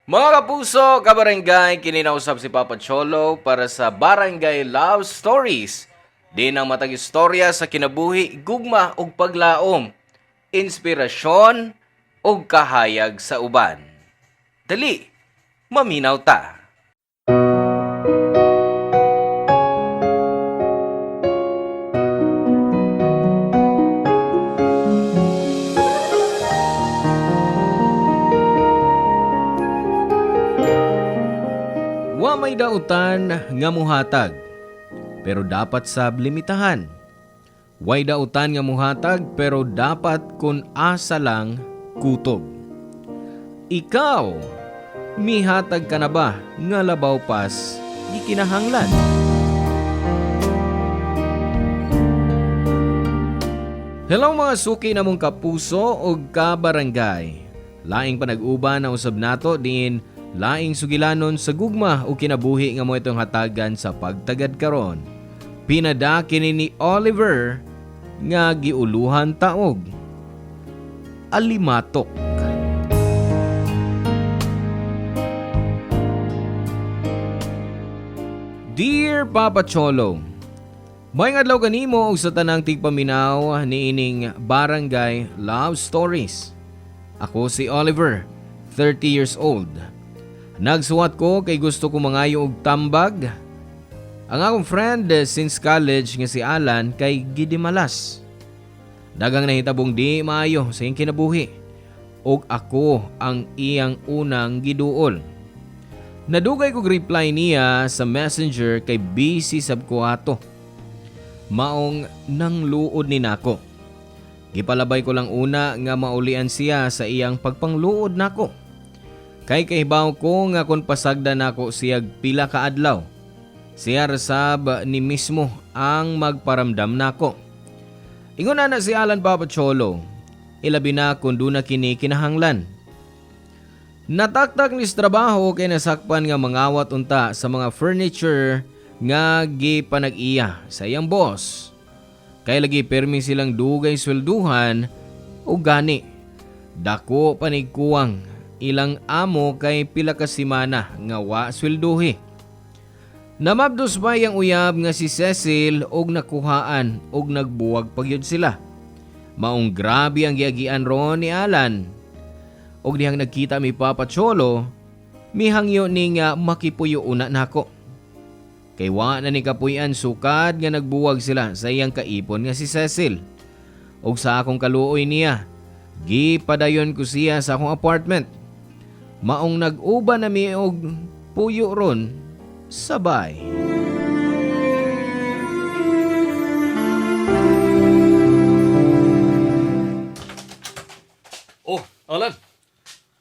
Mga kapuso, kabarangay, kininausap si Papa Cholo para sa Barangay Love Stories. Di ang matag istorya sa kinabuhi, gugma ug paglaom, inspirasyon ug kahayag sa uban. Dali, maminaw ta. Wa may dautan nga muhatag, pero dapat sa limitahan. Way dautan nga muhatag, pero dapat kun asa lang kutob. Ikaw, mihatag ka na ba nga labaw pas di kinahanglan? Hello mga suki na mong kapuso o kabarangay. Laing panag-uban na usab nato din laing sugilanon sa gugma o kinabuhi nga mo itong hatagan sa pagtagad karon. Pinada kini ni Oliver nga giuluhan taog. Alimatok. Dear Papa Cholo, may adlaw kanimo og sa tanang tigpaminaw niining Barangay Love Stories. Ako si Oliver, 30 years old. Nagsuwat ko kay gusto ko mangayo og tambag. Ang akong friend since college nga si Alan kay gidimalas. Dagang nahitabong di maayo sa iyang kinabuhi. Og ako ang iyang unang giduol. Nadugay kog reply niya sa messenger kay busy sab ko ato. Maong nangluod ni nako. Gipalabay ko lang una nga maulian siya sa iyang pagpangluod nako. Kay kahibaw ko nga kon pasagda nako siyag pila ka adlaw. Siya rasab ni mismo ang magparamdam nako. Ingon na si Alan Papa Cholo, ilabi na kung doon na kini kinahanglan. Nataktak ni trabaho kay nasakpan nga mangawat unta sa mga furniture nga gipanag-iya sa iyang boss. Kay lagi permi silang dugay swelduhan o gani. Dako panigkuwang ilang amo kay pila ka semana nga wa swelduhi. Namabdos pa yang uyab nga si Cecil og nakuhaan og nagbuwag pagyud sila. Maong grabe ang giagian ron ni Alan. Og dihang nagkita mi Papa Cholo, mihangyo ni nga makipuyo una nako. Kay wa na ni kapuy-an sukad nga nagbuwag sila sa iyang kaipon nga si Cecil. Og sa akong kaluoy niya, gipadayon ko siya sa akong apartment. Maong nag-uba na mi og puyo ron sabay. Oh, Alan.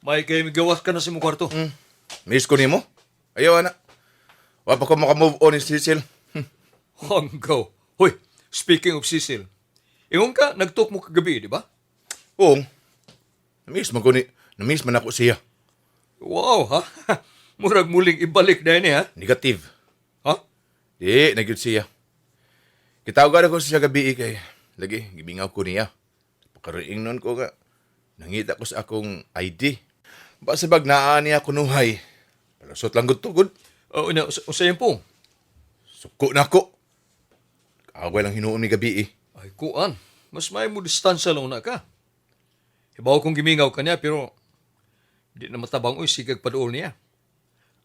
May kay gawas ka na sa mong kwarto. Miss ko nimo? Ayaw, anak. Wa pa ko makamove on ni Cecil. Hanggaw. Hoy, speaking of Cecil. Ingon ka, nag-talk mo kagabi, di ba? Oo. Namiss man ko ni... Namiss man ako siya. Wow, ha? Murag muling ibalik na yun, ha? Negative. Ha? Di, nagyod siya. Kitawag ko siya gabi kay... Lagi, gibingaw ko niya. Pagkariing nun ko nga. Nangita ko sa akong ID. Basabag naa niya kunuhay. Palasot lang gud. Usayin po. Suko na ako. Kaaway lang hinuon ni gabi Ay, kuan. Mas may mo distansya lang na ka. Hibaw kong gimingaw ka niya, pero di na matabang sigag padool niya.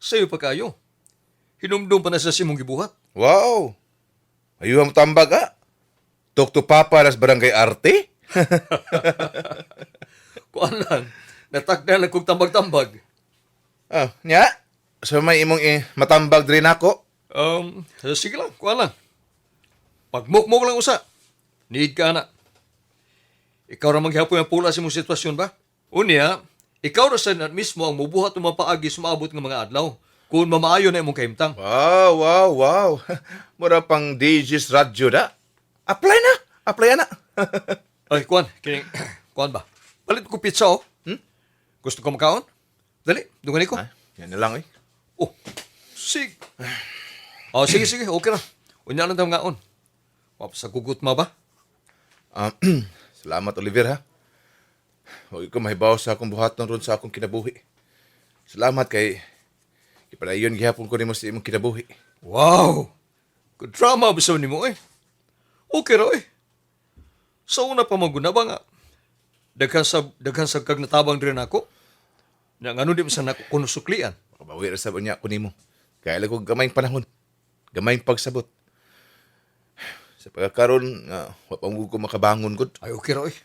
Sa'yo pa kayo. Hinumdum pa na sa simong gibuhat. Wow! Ayuhang tambag Talk to Papa nas Barangay Arte? Kuan lang. Natakda lang kong tambag-tambag. Nya? So may imong matambag rin ako? Sige lang, kuha lang. Pagmukmok lang usa. Need ka na. Ikaw ra maghapon ang pula sa mong sitwasyon ba? Unya, ikaw ra sa mismo ang mubuhat ng mga paagi sumabot ng mga adlaw. Kung mamaayo na imong kahimtang. Wow. Mura pang DJ's radyo na. Apply na. Ay, kuan, kining, kuan ba? Palit ko pizza, oh. Gusto ko makaon? Dali, dungan ko. Yan na lang, Oh, sige. Sige, okay na. Unya lang daw ngaon. Mapasagugot ma ba? Salamat, Oliver, ha? Huwag ko mahibaw sa akong buhaton ron sa akong kinabuhi. Salamat kay ipadayon gihapon ko nimo sa imong kinabuhi. Wow! Good drama ba sa nimo eh? Okay raw eh. Sa una pa maguna ba nga? Daghan sa kag natabang rin ako. Na ngano di mo sa nako kuno suklian. Makabawi ra sabon niya ako nimo. Kaya lang ko gamayng panahon. Gamayng pagsabot. Sa pagkakaroon nga wa pa mo ko makabangon gud. Ay okay raw eh.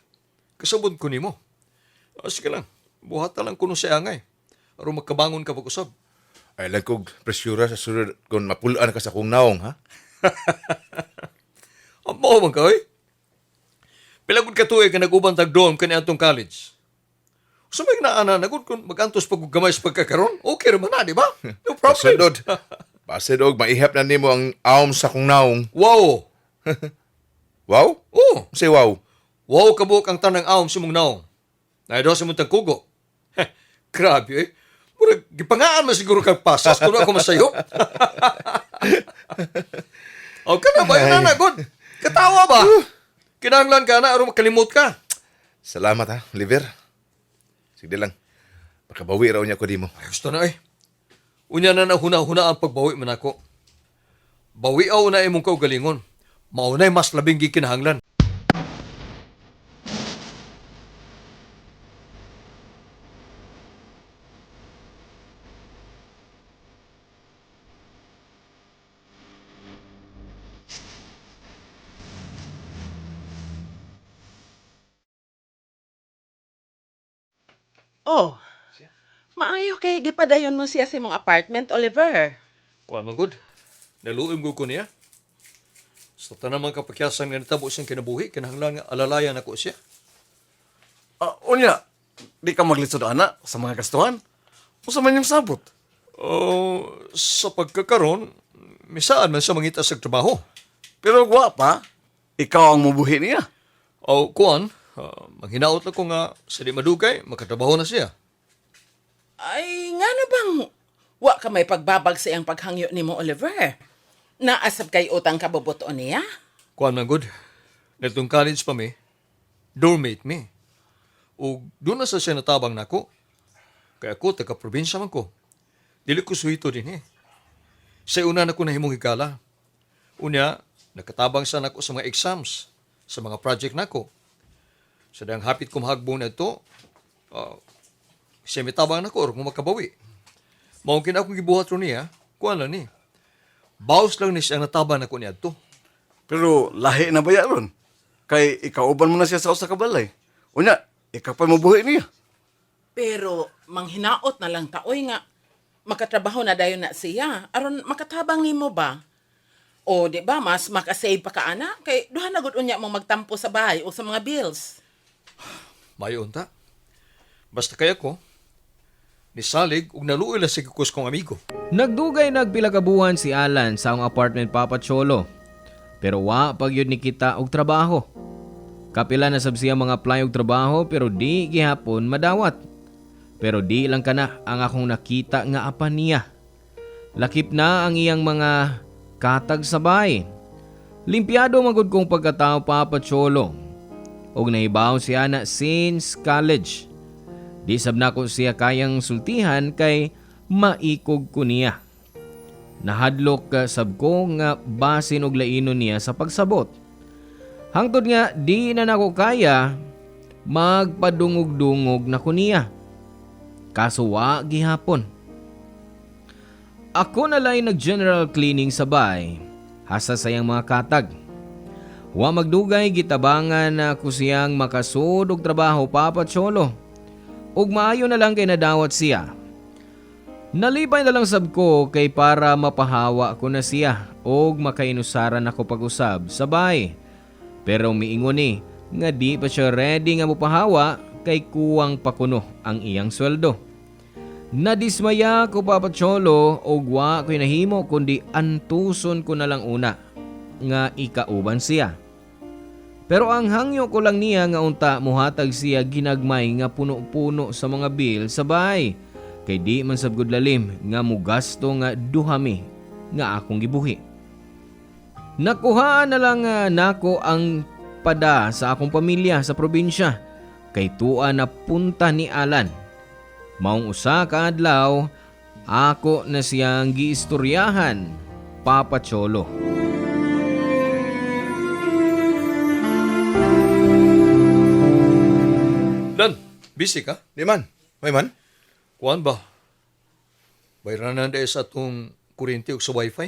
Kasabot ko nimo. Sige lang. Buhat na lang kuno sa angay. Aron magkabangon ka pag-usab. Ay lang kog presyura sa sunod kung mapulaan ka sa kong naong, ha? Amo man ka eh. Pilagod ka tuig ka nag-ubang tag-dorm kani atong college. So may naana nagud kung magantos pag gamay sa pagkakaroon. Okay ra man na, di ba? No problem. Pasadod. Pasadog, maihap na nimo ang awom sa kong naong. Wow. Wow? Oh, Say wow. wow kabuk ang tanang awom sa mong naong. Naido sa mong tagkugo. Grabe eh. Murag gipangaan man siguro kag pasas kuno ako masayo. O ka na ba yun na good? Katawa ba? Kinahanglan ka na aron makalimot ka. Salamat, ha, Oliver. Sige lang. Makabawi raw niya ko di mo. Ay, gusto na eh. Unya na huna-huna ang pagbawi man ako. Bawiaw na imong kaugalingon. Maunay mas labing gikinahanglan. Oh, maayo kay gipadayon mo siya sa imong apartment, Oliver. Kuha man good. Naluim ko niya. Sa tanamang kapakyasan nga natabo siyang kinabuhi, kinahanglan nga alalayan ako siya. Unya, di ka maglitsod ana sa mga gastuhan? O sa man yung sabot? Sa pagkakaroon, misaan man sa mangita sa trabaho. Pero gwapa, ikaw ang mubuhi niya. Kuan, manghinaot ako nga sa di madugay, makatrabaho na siya. Ay, nga na bang wa ka may pagbabag sa iyang paghangyo nimo, Oliver? Naasab kay utang kabubuton niya? Kuan man good. Netong college pa mi, doormate mi. O doon na sa siya natabang nako. Kaya ako, taga-probinsya man ko. Dili ko suhito din eh. Sa una na ko nahimong higala. Unya, nakatabang sa nako sa mga exams, sa mga project nako. Sa dang hapit kong hagbong na ito, siya mitabang nako or kung makabawi. Maungkin akong gibuhat ron niya, kuan lang ni. Bawas lang ni siya natabang nako niya ito. Pero lahi na ba yaron? Kay ikaw uban mo na siya sa usa ka balay. Unya, ikaw pa mubuhi niya. Pero manghinaot na lang taoy nga makatrabaho na dayon na siya aron makatabang nimo ba? O di ba mas makasave pa ka ana kay duha na gud unya mo magtampo sa bahay o sa mga bills. Mayon ta. Basta kaya ko, nisalig ug naluoy la si kukus kong amigo. Nagdugay nagpilakabuhan si Alan sa akong apartment Papa Cholo. Pero wa pag yun ni kita og trabaho. Kapila na sab siya mga apply og trabaho pero di gihapon madawat. Pero di lang kana ang akong nakita nga apan niya. Lakip na ang iyang mga katag sa bahay. Limpyado magud kong pagkatao Papa Cholo. Og nahibaw siya na since college. Di sab na ko siya kayang sultihan kay maikog ko niya. Nahadlok sab ko nga basin og lainon niya sa pagsabot. Hangtod nga di na nako kaya magpadungog-dungog na ko niya. Kaso wa gihapon. Ako na lang nag-general cleaning sa bahay hasa sayang mga katag. Wa magdugay gitabangan na ko siyang makasud og trabaho Papa Cholo. Ug maayo na lang kay nadawat siya. Nalipay na lang sab ko kay para mapahawa ko na siya og makainusaran ako pag-usab sa bahay. Pero miingon ni nga di pa siya ready nga mapahawa kay kuwang pakuno ang iyang sweldo. Nadismaya ko Papa Cholo og wa ko'y nahimo kundi antuson ko na lang una nga ikauban siya. Pero ang hangyo ko lang niya nga unta muhatag siya ginagmay nga puno-puno sa mga bill sa bahay. Kay di man sabgod lalim nga mugasto nga duhami nga akong gibuhi. Nakuhaan na lang nako ang pada sa akong pamilya sa probinsya kay tuwa na punta ni Alan. Maong usa ka adlaw, ako na siyang giistoryahan, Papa Cholo. Dan, busy ka? Di man. May man? Kuan ba? Bayranan dahil sa itong kuryente o sa wifi?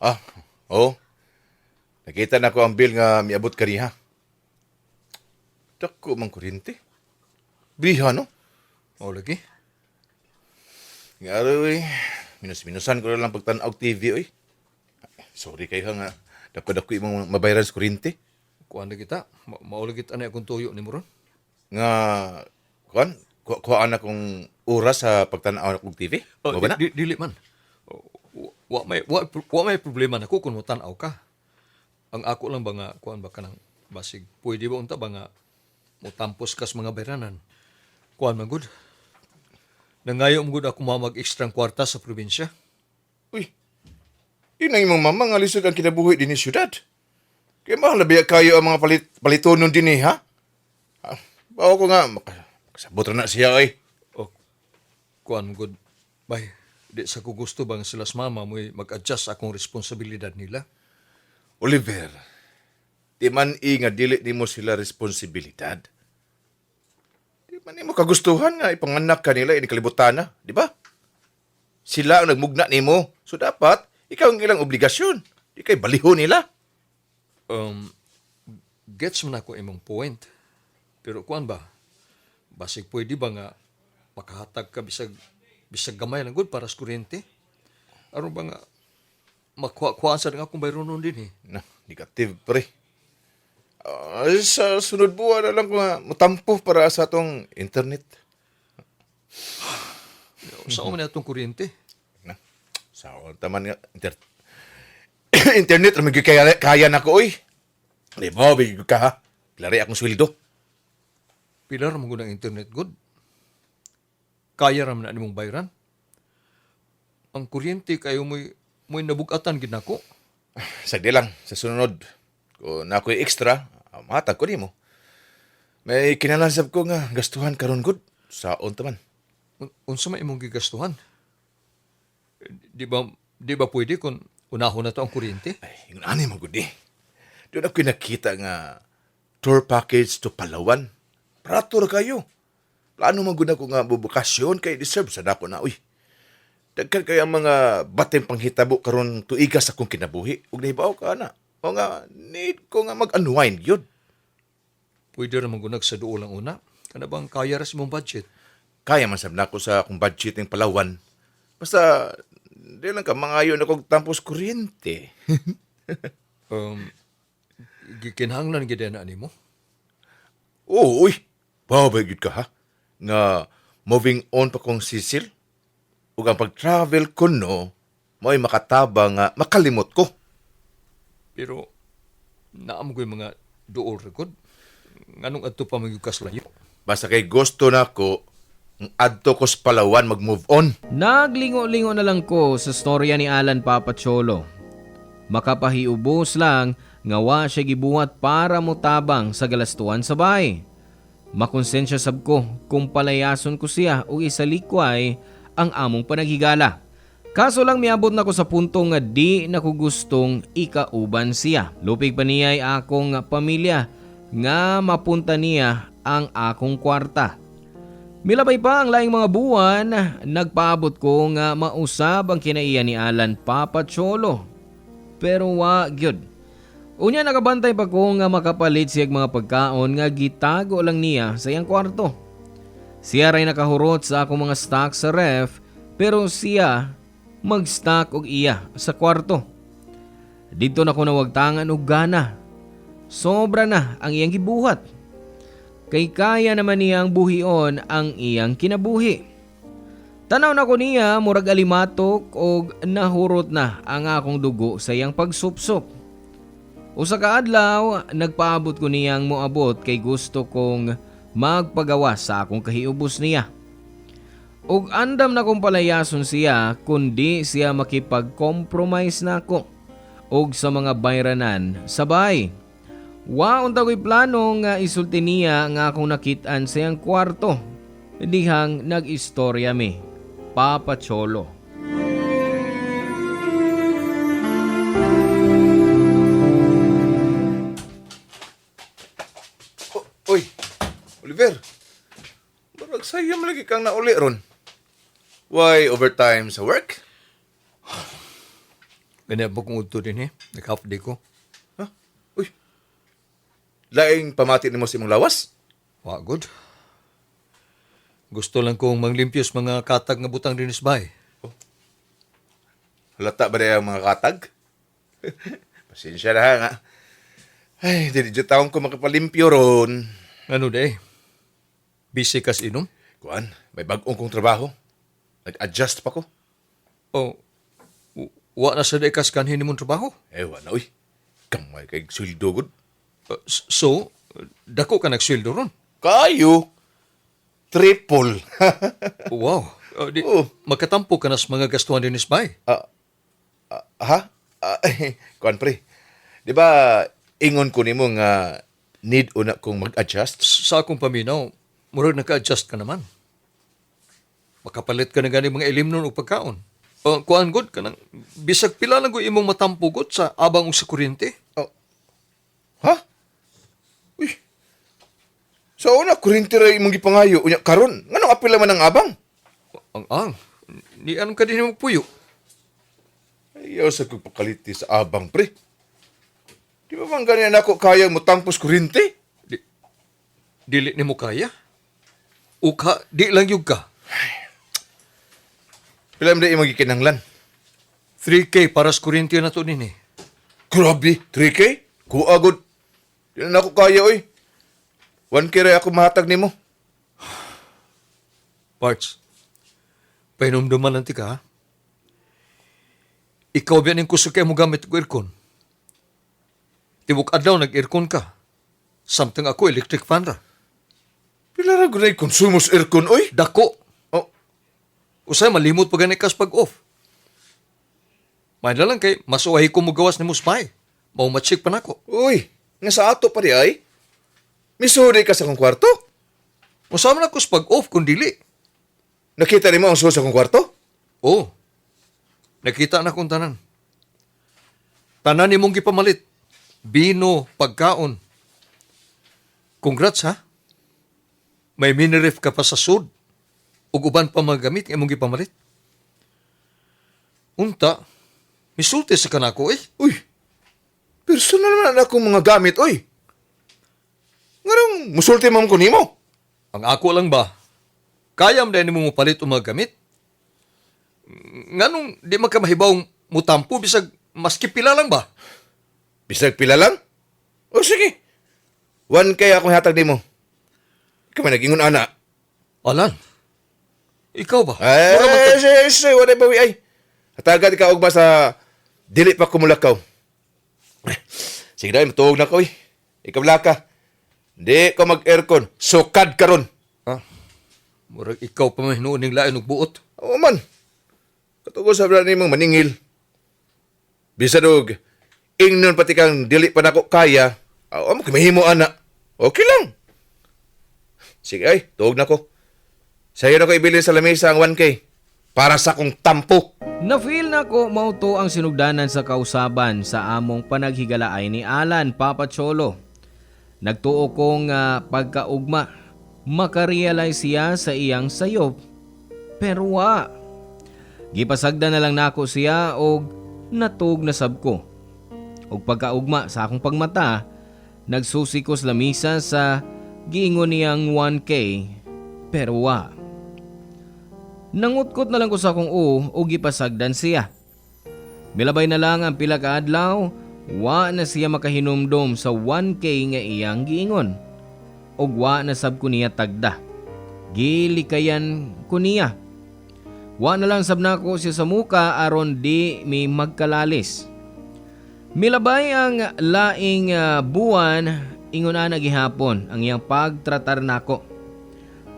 Ah, oo. Nakita na ko ang bill nga miabot ka niya. Dako mang kuryente. Biha, no? O lagi. Nga aroy, minus-minusan ko na lang pagtanaw TV, oy. Sorry kayo nga. Dako-dako imong mabayaran sa kuryente. Kuan na kita. Maula kita na akong tuyo ni Moron. Nga, kuan, kuhaan na kong oras sa pagtanaw ng TV. Oh, Mo ba na? dili man. Wa may problema na ko kung mutanaw ka. Ang ako lang ba nga, kuan ba ka ng basig. Pwede ba unta ba nga mutampos kas mga bayranan? Kuan man gud. Nangayo mo gud ako mag-extrang kwarta sa probinsya. Uy, yun ang imong mama nga lisod ang kinabuhi din ni syudad. Kaya mahal na biya kayo ang mga palitonon din ha? Bawa ko nga, makasabot na siya ay. O, kuan gud. Bay, di sa ko gusto bang sila sa mama mo mag-adjust akong responsibilidad nila. Oliver, di man nga dili di mo sila responsibilidad. Di man mo kagustuhan nga ipanganak ka nila, inikalibutan na, di ba? Sila ang nagmugna nimo, so dapat ikaw ang ilang obligasyon. Di kay baliho nila. Gets man ako imong point. Pero kuan ba? Basig pwede ba nga makahatag ka bisag gamay lang gud para sa kuryente? Aron ba nga makuha sa nga akong bayronon din eh. Na, negative pre. Sa sunod buwan na lang ko nga mutampo para sa atong internet. Saan man itong kuryente? Na, sa taman nga internet ra migi kaya na ko oy. Di ba, bigyo ka ha? Klari akong sweldo. Pilar mo gud ang internet good. Kaya ra man na nimong bayran. Ang kuryente kayo mo'y nabugatan gid nako. Sagdi lang, sa sunod. Kung na ako'y extra, matag ko nimo. May kinalansap ko nga gastuhan karon gud sa taman. Unsa man imong gigastuhan? Di ba pwede kung unahon na to ang kuryente? Ay, yung ani mo gud eh. Doon ako'y nakita nga tour package to Palawan. Prator kayo. Plano man gud ako nga bubukasyon kay deserve sa dako na uy. Dagkan kay ang mga bateng panghitabo karon tuiga sa akong kinabuhi ug nahibaw ka na. O nga need ko nga mag-unwind yun. Pwede ra magunag sa duol lang una. Kana bang kaya ra sa imong budget? Kaya man sab nako sa akong budget ng Palawan. Basta di lang ka mangayon ako tampos kuryente. Gikinahanglan gid na nimo. Oo, uy. Babay gid ka ha. Nga moving on pa kong sisil. Ug ang pag-travel ko no, mo'y makatabang nga makalimot ko. Pero naam ko yung mga duol record. Nganong adto pa magyukas layo? Basta kay gusto na ko, ang adto ko sa Palawan mag-move on. Naglingo-lingo na lang ko sa storya ni Alan Papa Cholo. Makapahiubos lang nga wa siya gibuhat para motabang sa galastuan sa bahay. Makonsensya sab ko kung palayason ko siya o isalikway ang among panaghigala. Kaso lang miabot na ko sa punto nga di na ko gustong ikauban siya. Lupig pa niya ay akong pamilya nga mapunta niya ang akong kwarta. Milabay pa ang laing mga buwan, nagpaabot ko nga mausab ang kinaiya ni Alan Papa Cholo. Pero wa gyud. Unya nakabantay pa ko nga makapalit siyag mga pagkaon nga gitago lang niya sa iyang kwarto. Siya ray nakahurot sa akong mga stock sa ref pero siya mag-stock og iya sa kwarto. Dito na ko nawagtangan og gana. Sobra na ang iyang gibuhat. Kay kaya naman niyang buhion ang iyang kinabuhi. Tanaw na ko niya murag alimatok og nahurot na ang akong dugo sa iyang pagsupsop. Usa ka adlaw, nagpaabot ko niyang moabot kay gusto kong magpagawa sa akong kahiubos niya. Ug andam na kong palayason siya kundi siya makipag-compromise na ako og sa mga bayranan sabay. Wa unta ko'y plano nga isulti niya nga akong nakitaan sa iyang kwarto. dihang nag-istorya mi, Papa Cholo. Oy, Oliver. Barag sayam lagi kang nauli ron. Why overtime sa work? Ganyan po kong udto din Nag-half day ko. Ha? Uy. Laing pamati nimo si mong lawas? Wa good. Gusto lang kong manglimpyos mga katag nga butang din isbay. Halata ba na yung mga katag? Pasensya na ha nga. Ay, di taong ko makapalimpyo ron. Ano day? Busy kas inom? Kuan, may bagong kong trabaho. Nag-adjust pa ko. O, wa na sa day kas kanhin mong trabaho? Wala uy. Kamay kay sweldo gud. So, dako ka nagsweldo ron? Kayo. Triple. Wow. Oo. Makatampo ka na sa mga gastuhan din isbay. Ha? Kuan pre. Di ba ingon ko nimo nga need una kong mag-adjust? Sa akong paminaw, murag naka-adjust ka naman. Makapalit ka na gani mga ilim nun o pagkaon. Kuan god ka nang bisag pila lang ko imong matampugot sa abang sa kuryente. Ha? Uy. Sa una, kurinti rin imong gipangayo. Unya, karon, nganong apila man ang abang? Ang, ni anong ka din mo puyo? Ayaw sa pagpakaliti sa abang, pre. Di ba bang ganyan ako kaya mo tampos kurinti? Dili ni mo kaya? Uka, di lang yung ka. Pila mo na imong gikinanglan? 3K para sa kuryente na to nini. Grabe, 3K? Kuagod. Di na ako kaya, oy. 1K rin ako mahatag nimo. Parts, pahinumduman lang ti ka, ha? Ikaw ba ning kusog kayo mo gamit ko aircon? Tibok adlaw nag-aircon ka. Samtang ako electric fan ra. Pila ra gunay konsumos aircon, oy. Dako. Oh, Usay malimot pa gani kas pag-off. May na lang kay masuwahi ko mo gawas ni Musmay. Mau matsik pa nako. uy. Nga sa ato pa di ay. Misuri ka sa kong kwarto? Musama na ko sa pag-off kung dili. Nakita nimo ang suot sa kong kwarto? Oo. Nakita na kong tanan. Tanan ni mong gipamalit. Bino, pagkaon. Congrats ha. May miniref ka pa sa sud. Ug uban pa mga gamit nga mong gipamalit. Unta, misulti sa kanako eh. Uy. Personal man akong mga gamit, oy. Ngarang musulti man ko nimo. Ang ako lang ba, kayam dahil mo palit o mga gamit? Nganong di magkamahibaw mutampo bisag maski pila lang ba? Bisag pila lang? O sige. 1K akong hatag nimo. Ikaw man nagingon ana. Alan, ikaw ba? Ay, say, wala ba ay. Hatagan ka og ba sa dili pa kumulakaw. Sige na, matuog na ko, Ikaw laka. Di ko mag-aircon. Sukad ka ron. Murag ikaw pa may noon ng lain og buot. Oo man. Katugo sa bala nimong maningil. Bisa dog, ingnon pati kang dili pa nako kaya. Amo mahimo ana. Okay lang. Sige ay, tuog na ko. Sa'yo na ko ibilin sa lamesa ang 1K. Para sa kong tampo. Na-feel na ko mauto ang sinugdanan sa kausaban sa among panaghigalaay ni Alan, Papa Cholo. Nagtuo kong pagkaugma, makarealize siya sa iyang sayop. Pero wa. Gipasagda na lang nako siya og natug na sab ko. Og pagkaugma sa akong pagmata, nagsusikos lamisa sa giingon niyang 1K. Pero wa. Nangutkot na lang ko sa akong o gipasagdan siya. Milabay na lang ang pila ka adlaw, wa na siya makahinumdom sa 1K nga iyang giingon. Og wa na sab ko niya tagda. Gilikayan ko niya. Wa na lang sab nako siya sa muka aron di mi magkalalis. Milabay ang laing buwan ingon ana gihapon ang iyang pagtratar nako.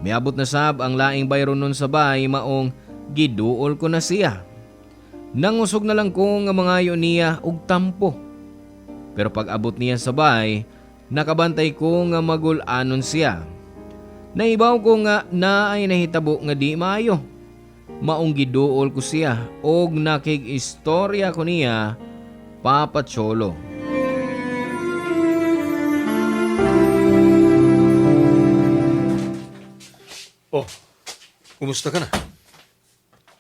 Miabot na sab ang laing bayron nun sa bay maong giduol ko na siya. Nangusog na lang ko nga mangayo niya og tampo. Pero pag abot niya sa bay, nakabantay ko nga magul-anon siya. Naibaw ko nga na ay nahitabo nga di maayo. Maong giduol ko siya og nakig-istorya ko niya, Papa Cholo. Oh, kumusta ka na?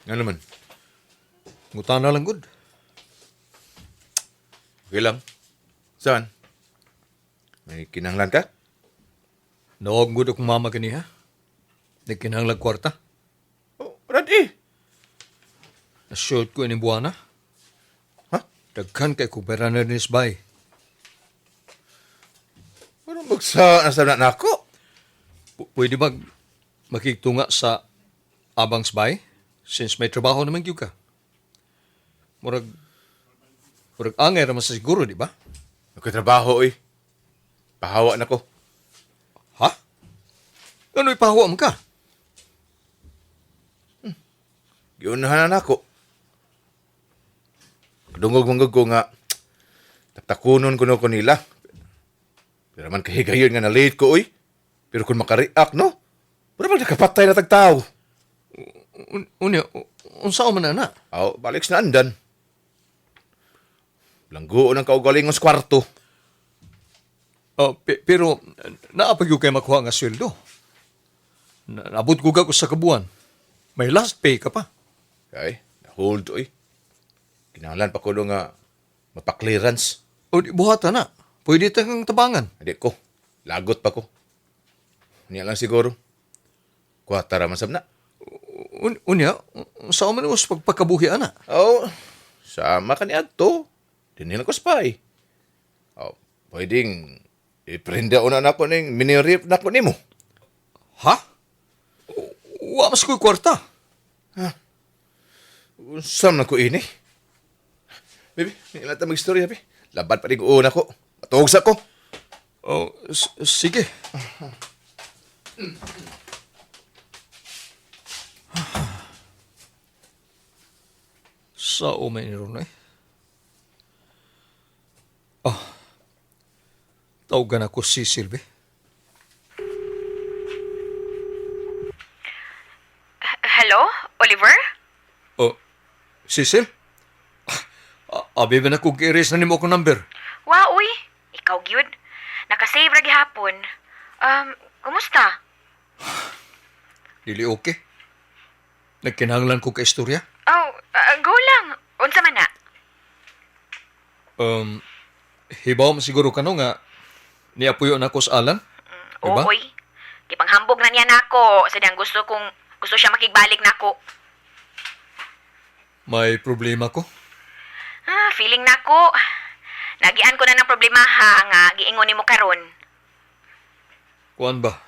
Nga naman, Ngutan na lang good. okay lang. Saan? May kinahanglan ka? Nawag good akong mama ganiha. Nagkinahanglag kwarta. Oh, ready. Na-short ko ini buwana. Ha? Daghan kay kubera na rin isbay. Parang magsa nasa na ako. Pwede ba makiktunga sa abang sbay? Since may trabaho naman gyud ka. Murag angay raman sa siguro, di ba? Nagkatrabaho eh. Pahawa na ko. Ha? Ano ipahuam ka? Giunahan na ako. Kadungog-mungog ko nga, taktakunon ko ko nila. Pero man kahigayon nga na late ko, oy. Pero kung makareact, no? Pero pag nakapatay na tagtao. Unya, unsa man na? Aw, balik na andan. Langguon ang kaugalingon sa kwarto. Pero naapag yung kayo makuha nga sweldo. Naabot ko ka sa kabuan. May last pay ka pa. Ay, na-hold, oy. Kinahanglan pa ko doon nga mapaklearance. O di buhata na. Pwede tayong tabangan. Hindi ko. Lagot pa ko. Niya lang siguro. Kuwata raman sab na. Unya, sa man us pagpakabuhi ana. Oh, sama ka ni Adto. Dinila ko spy. Oh, pwedeng iprenda una na ko ning minirip na ko nimo. Ha? Wa mas ko'y kwarta. Unsam na ko ini? Baby, nilata mag-istorya, baby. Laban pa rin una ko. Matuog sa ko. Oh, sige. Sa umay ni Ronay. Tawagan ako si Silvi. Hello, Oliver? Oh, Cecil? Abi ba na kong i-erase na nimo akong number? Wa, uy. Ikaw, gyud. Nakasave ra gihapon. Kumusta? Dili okay. Nagkinahanglan ko ka istorya. Oh, go lang. Unsa man na? Hibaw mo siguro ka no nga niapuyo na ko sa Alan. Diba? Uy. Gipanghambog na niya nako. Sadyang gusto siya makigbalik nako. May problema ko. Feeling nako. Nagian ko na ng problema ha nga giingon nimo karon. Kuan ba?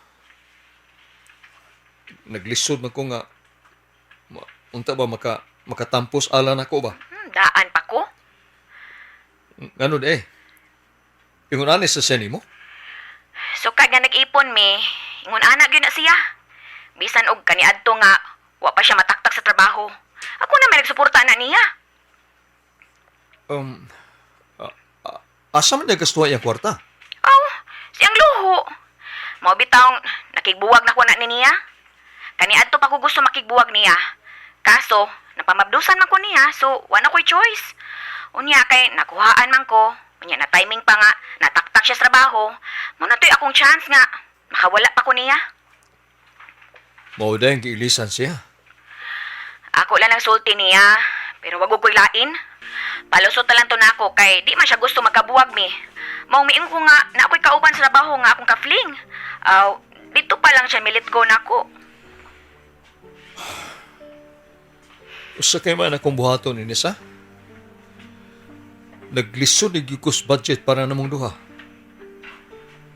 Naglisod man ko nga unta ba makatampos Alan ako ba? Daan pa ko. Ano de? Ingon ani sa siya nimo? So kag nga nag-ipon mi, ingon ana gyud na siya. Bisan og kaniadto nga wa pa siya mataktak sa trabaho. Ako na may nagsuporta na niya. Asa man nagastuwa yung kwarta? Oh, siyang luho. Mao bitawng nakigbuwag na ko na niya. Kaniadto pa ko gusto makigbuwag niya. Kaso, napamabdusan man ko niya, so wala ko'y choice. Unya kay nakuhaan man ko, unya na timing pa nga, nataktak siya sa trabaho. Muna to'y akong chance nga, makawala pa ko niya. Mao dahil giilisan siya. Ako lang ang sulti niya, pero wag ko'y lain. Palusot na lang to nako kay di man siya gusto magkabuwag mi. Maumiing ko nga na ako'y kauban sa trabaho nga akong kafling. Dito pa lang siya milit go nako. Usa kay man akong buhaton ini sa? Naglisod ni Gikos budget para namong duha.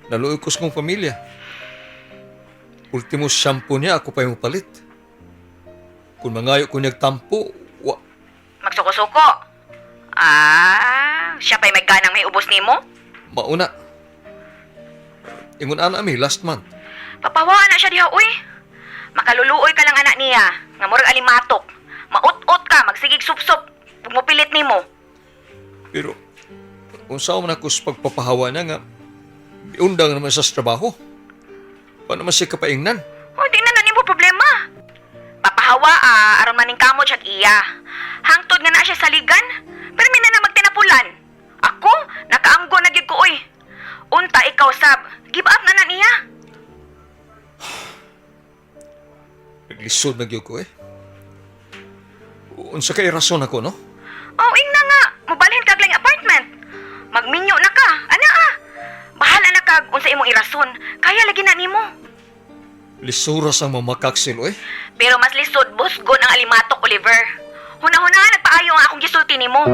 Naluoy ko sa kong pamilya. Ultimo shampoo niya ako pa yung palit. Kung mangayo ko niyag tampo, Magsuko-suko. Siya pa'y may ganang may ubos nimo? mauna. Ingon ana mi last month. Papawaan na siya diha, uy. Makaluluoy ka lang anak niya, nga murag alimatok. Maut-ut ka, magsigig sup-sup, kung mupilit nimo. Pero, kung saan man ako sa pagpapahawa na nga, undang naman sa trabaho. Wa naman siya kapaingnan. O, di na nimo problema. Papahawa aron maning kamo siya iya. Hangtod nga na siya sa ligan, pero mina na magtinapulan. Ako, nakaanggo na gyud ko oy. Unta ikaw sab, give up na niya. Naglisod na gyud ko eh. Unsa kay rason ako, no? Oh, ing na nga, mobalhin kag lang apartment. Magminyo na ka, ana Bahala na kag unsa imong irason, kaya lagi na nimo. Lisuras ang mamakaksil, eh. Pero mas lisod busgon ang alimatok, Oliver. Huna-huna nagpaayo ang akong gisulti nimo.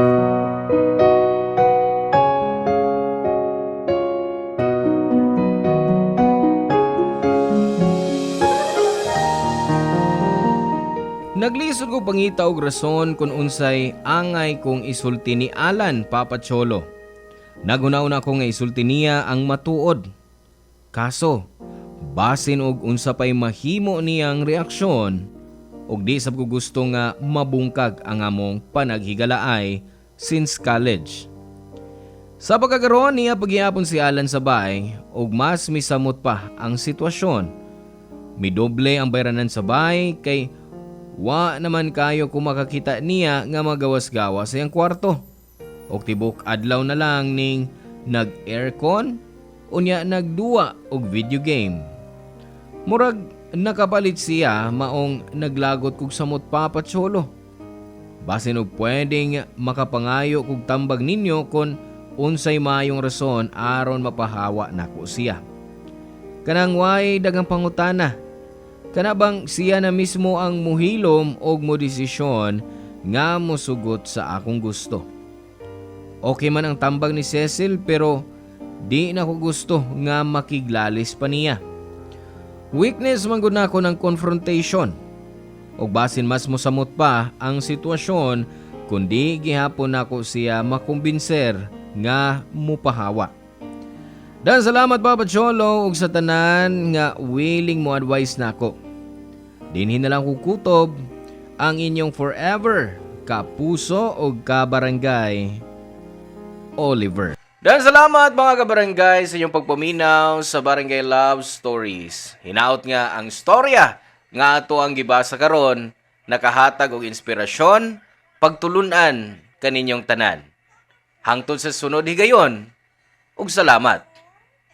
Naglisod ko pangita og rason kung unsay angay kong isulti ni Alan, Papa Cholo. Nagunaw ko nga isulti niya ang matuod. Kaso, basin og unsa pay mahimo niyang reaksyon, og di sab ko gusto nga mabungkag ang among panaghigalaay since college. Sa pagkakaroon niya paghihapon si Alan sa bahay, og mas misamot pa ang sitwasyon. Midoble ang bayranan sa bahay kay wa naman kayo kung makakita niya nga magawas-gawas sa iyang kwarto. O tibok adlaw na lang ning nag-aircon unya nagduwa og video game. Murag nakapalit siya maong naglagot kog samot Papa Cholo. Basin og pwedeng makapangayo kog tambag ninyo kon unsay maayong rason aron mapahawa nako siya. Kanang way dagang pangutana. Kana bang siya na mismo ang muhilom og modesisyon nga mosugot sa akong gusto? Okay man ang tambag ni Cecil pero di na ko gusto nga makiglalis pa niya. Weakness man gud nako ng confrontation. Og basin mas mosamot pa ang sitwasyon kundi gihapon nako siya makumbinser nga mupahawa. Dan salamat Papa Cholo ug sa tanan nga willing mo advice nako. Dinhin na lang kukutob ang inyong forever kapuso o kabarangay, Oliver. Dan salamat mga kabarangay sa inyong pagpaminaw sa Barangay Love Stories. Hinaot nga ang storya nga ato ang gibasa karon nakahatag og inspirasyon, pagtulunan kaninyong tanan. Hangtod sa sunod higayon ug salamat.